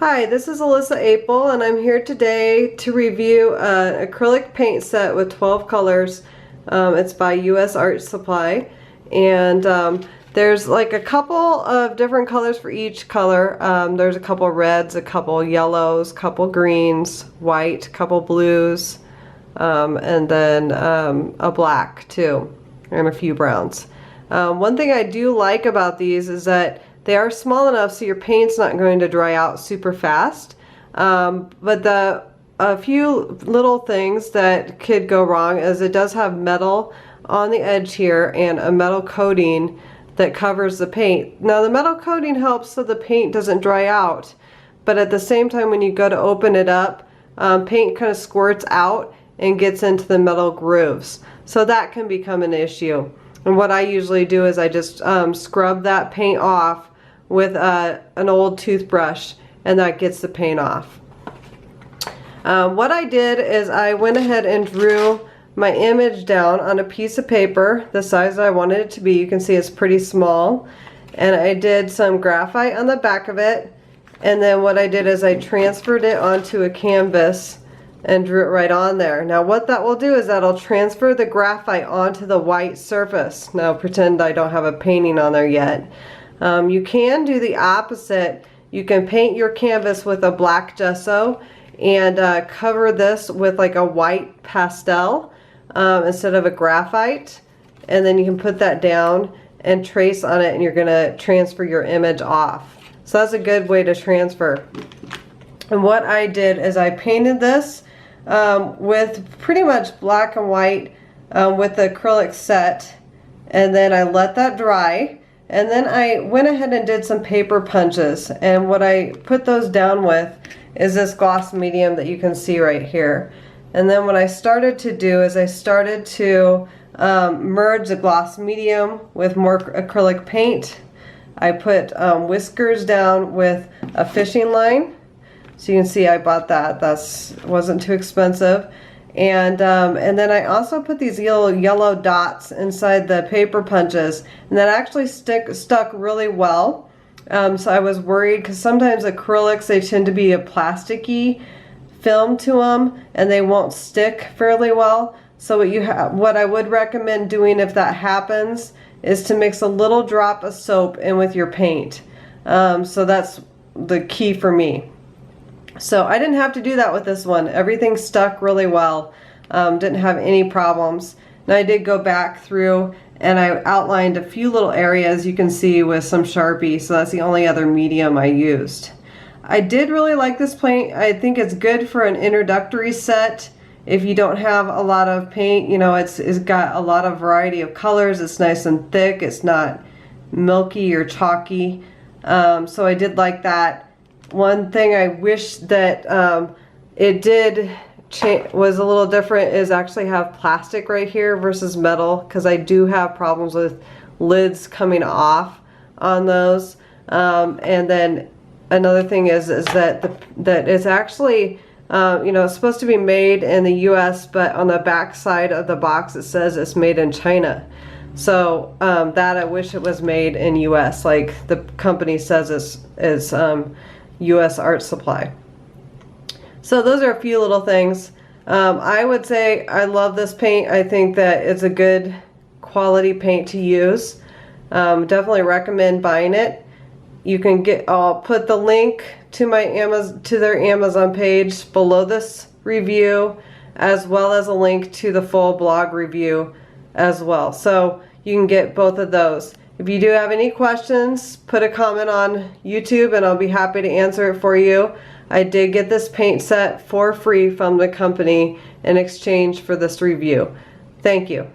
Hi, this is Alyssa Apel, and I'm here today to review an acrylic paint set with 12 colors. It's by US Art Supply, and there's like a couple of different colors for each color. There's a couple reds, a couple yellows, a couple greens, white, a couple blues, and then a black too, and a few browns. One thing I do like about these is that they are small enough so your paint's not going to dry out super fast. But a few little things that could go wrong is it does have metal on the edge here and a metal coating that covers the paint. Now the metal coating helps so the paint doesn't dry out, but at the same time when you go to open it up, paint kind of squirts out and gets into the metal grooves. So that can become an issue. And what I usually do is I just scrub that paint off with an old toothbrush, and that gets the paint off. What I did is I went ahead and drew my image down on a piece of paper the size I wanted it to be. You can see it's pretty small, and I did some graphite on the back of it, and then what I did is I transferred it onto a canvas and drew it right on there. Now what that will do is that'll transfer the graphite onto the white surface. Now pretend I don't have a painting on there yet. You can do the opposite. You can paint your canvas with a black gesso and cover this with like a white pastel instead of a graphite, and then you can put that down and trace on it, and you're gonna transfer your image off. So that's a good way to transfer. And what I did is I painted this with pretty much black and white with the acrylic set, and then I let that dry. And then I went ahead and did some paper punches, and what I put those down with is this gloss medium that you can see right here. And then what I started to do is I started to merge the gloss medium with more acrylic paint. I put whiskers down with a fishing line. So you can see I bought that. That wasn't too expensive. And then I also put these yellow dots inside the paper punches, and that actually stuck really well. So I was worried because sometimes acrylics, they tend to be a plasticky film to them and they won't stick fairly well. So what I would recommend doing if that happens is to mix a little drop of soap in with your paint. So that's the key for me. So I didn't have to do that with this one. Everything stuck really well. Didn't have any problems. Now I did go back through and I outlined a few little areas you can see with some Sharpie, so that's the only other medium I used. I did really like this paint. I think it's good for an introductory set. If you don't have a lot of paint, you know, it's got a lot of variety of colors. It's nice and thick. It's not milky or chalky. So I did like that. One thing I wish that it was a little different is actually have plastic right here versus metal, because I do have problems with lids coming off on those. And then another thing is that that it's actually you know, it's supposed to be made in the US, but on the back side of the box it says it's made in China. So that I wish it was made in US, like the company says is US Art Supply. So those are a few little things. I would say I love this paint. I think that it's a good quality paint to use. Definitely recommend buying it. You can I'll put the link to their Amazon page below this review, as well as a link to the full blog review as well. So you can get both of those. If you do have any questions, put a comment on YouTube and I'll be happy to answer it for you. I did get this paint set for free from the company in exchange for this review. Thank you.